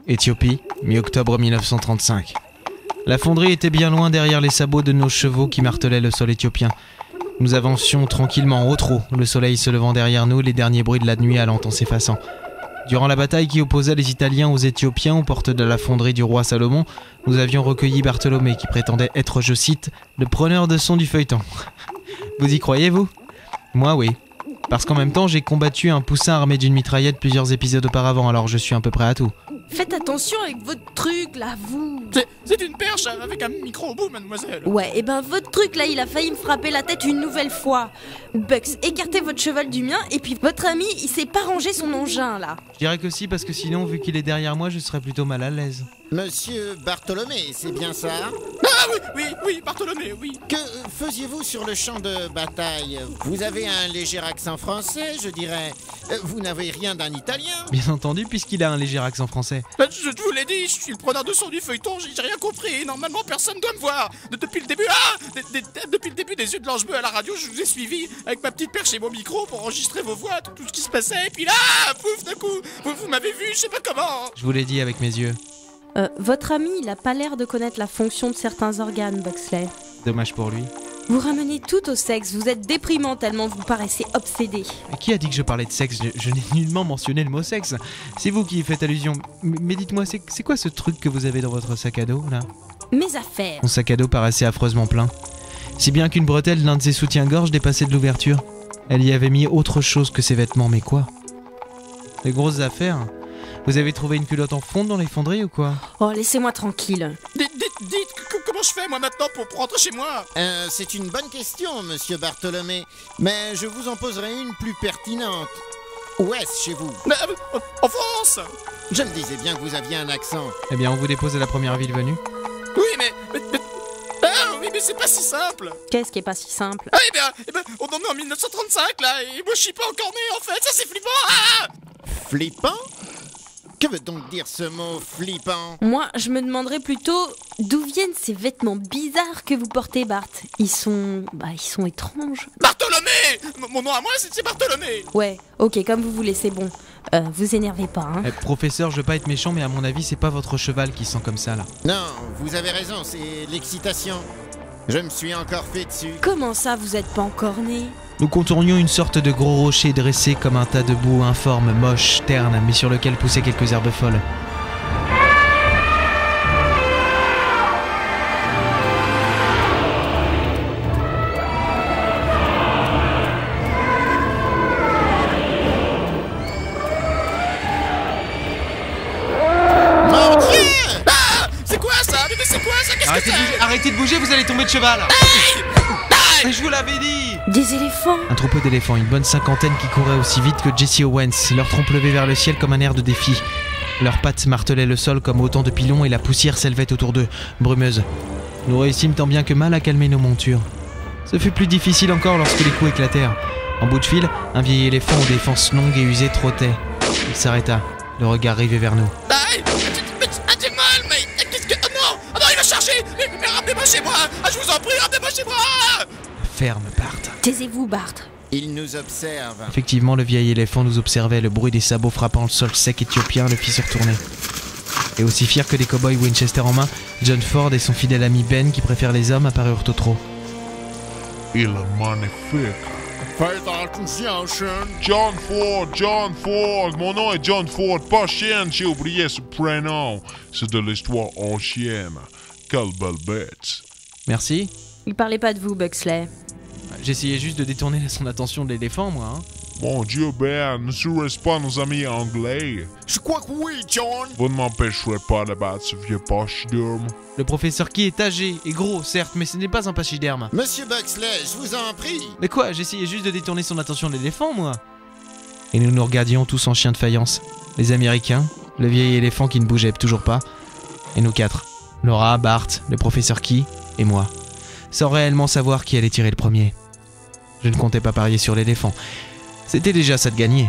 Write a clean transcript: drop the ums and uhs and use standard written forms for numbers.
Éthiopie, mi-octobre 1935. La fonderie était bien loin derrière les sabots de nos chevaux qui martelaient le sol éthiopien. Nous avancions tranquillement au trot, le soleil se levant derrière nous, les derniers bruits de la nuit allant en s'effaçant. Durant la bataille qui opposait les Italiens aux Éthiopiens aux portes de la fonderie du roi Salomon, nous avions recueilli Bartholomé qui prétendait être, je cite, le preneur de son du feuilleton. Vous y croyez, vous ? Moi, oui. Parce qu'en même temps, j'ai combattu un poussin armé d'une mitraillette plusieurs épisodes auparavant, alors je suis à peu près à tout. Faites attention avec votre truc là, vous. C'est une perche avec un micro au bout, mademoiselle. Ouais, et ben votre truc là, il a failli me frapper la tête une nouvelle fois. Bugs, écartez votre cheval du mien, et puis votre ami, il s'est pas rangé son engin là. Je dirais que si, parce que sinon, vu qu'il est derrière moi, je serais plutôt mal à l'aise. Monsieur Bartholomé, c'est bien ça? Ah oui, Bartholomé, oui. Que faisiez-vous sur le champ de bataille? Vous avez un léger accent français, je dirais. Vous n'avez rien d'un italien? Bien entendu, puisqu'il a un léger accent français. Je vous l'ai dit, je suis le preneur de son du feuilleton, j'ai rien compris. Normalement, personne doit me voir. Depuis le début, depuis le début des yeux de l'ange bleu à la radio, je vous ai suivi avec ma petite perche et mon micro pour enregistrer vos voix, tout ce qui se passait. Et puis là, pouf, d'un coup, vous m'avez vu, je sais pas comment. Je vous l'ai dit avec mes yeux. Votre ami, il a pas l'air de connaître la fonction de certains organes, Buxley. Dommage pour lui. Vous ramenez tout au sexe, vous êtes déprimant tellement vous paraissez obsédé. Mais qui a dit que je parlais de sexe? Je n'ai nullement mentionné le mot sexe. C'est vous qui y faites allusion. Mais dites-moi, c'est quoi ce truc que vous avez dans votre sac à dos, là? Mes affaires. Mon sac à dos paraissait affreusement plein. Si bien qu'une bretelle d'un de ses soutiens-gorge dépassait de l'ouverture. Elle y avait mis autre chose que ses vêtements, mais quoi? Des grosses affaires? Vous avez trouvé une culotte en fonte dans les fonderies ou quoi? Oh, laissez-moi tranquille. Dites, comment je fais moi maintenant pour rentrer chez moi? C'est une bonne question, monsieur Bartholomé. Mais je vous en poserai une plus pertinente. Où est-ce chez vous? En France. Je me disais bien que vous aviez un accent. Eh bien, on vous dépose à la première ville venue. Oui, mais c'est pas si simple. Qu'est-ce qui est pas si simple? Ah, eh ben, on en est en 1935 là, et moi je suis pas encore né en fait, ça c'est flippant. Ah! Flippant? Que veut donc dire ce mot flippant? Moi, je me demanderais plutôt d'où viennent ces vêtements bizarres que vous portez, Bart. Ils sont étranges. Bartholomé! Mon nom à moi, c'est Bartholomé. Ouais, ok, comme vous voulez, c'est bon. Vous énervez pas, hein. Professeur, je veux pas être méchant, mais à mon avis, c'est pas votre cheval qui sent comme ça, là. Non, vous avez raison, c'est l'excitation. Je me suis encore fait dessus. Comment ça, vous êtes pas encore né? Nous contournions une sorte de gros rocher dressé comme un tas de boue informe, moche, terne, mais sur lequel poussaient quelques herbes folles. Mon Dieu! Ah! C'est quoi ça? Mais c'est quoi ça? Qu'est-ce que c'est? Arrêtez de bouger, vous allez tomber de cheval! Je vous l'avais dit! Des éléphants? Un troupeau d'éléphants, une bonne cinquantaine qui courait aussi vite que Jesse Owens, leur tronc levée vers le ciel comme un air de défi. Leurs pattes martelaient le sol comme autant de pilons et la poussière s'élevait autour d'eux, brumeuse. Nous réussîmes tant bien que mal à calmer nos montures. Ce fut plus difficile encore lorsque les coups éclatèrent. En bout de fil, un vieil éléphant aux défenses longues et usées trottait. Il s'arrêta, le regard rivé vers nous. J'ai mal, mais qu'est-ce que... Oh non, il va chercher. Mais ramenez-moi chez moi. Ah, je vous en prie, ramenez-moi chez moi. Ferme, Bart. Taisez-vous, Bart. Il nous observe. Effectivement, le vieil éléphant nous observait, le bruit des sabots frappant le sol sec éthiopien le fit se retourner. Et aussi fier que des cow-boys Winchester en main, John Ford et son fidèle ami Ben, qui préfère les hommes, apparurent au trot. Il est magnifique. Faites attention, Sean. John Ford, mon nom est John Ford, pas chien, j'ai oublié ce prénom. C'est de l'histoire ancienne. Quelle belle bête. Merci. Il parlait pas de vous, Buxley. J'essayais juste de détourner son attention de l'éléphant, moi. Hein. Mon Dieu, Ben, ne serait-ce pas nos amis anglais? Je crois que oui, John. Vous ne m'empêcherez pas de battre ce vieux pachyderme. Le professeur qui est âgé et gros, certes, mais ce n'est pas un pachyderme. Monsieur Buxley, je vous en prie. Mais quoi, j'essayais juste de détourner son attention de l'éléphant, moi. Et nous nous regardions tous en chien de faïence. Les Américains, le vieil éléphant qui ne bougeait toujours pas, et nous quatre. Laura, Bart, le professeur Key et moi. Sans réellement savoir qui allait tirer le premier. Je ne comptais pas parier sur l'éléphant. C'était déjà ça de gagner.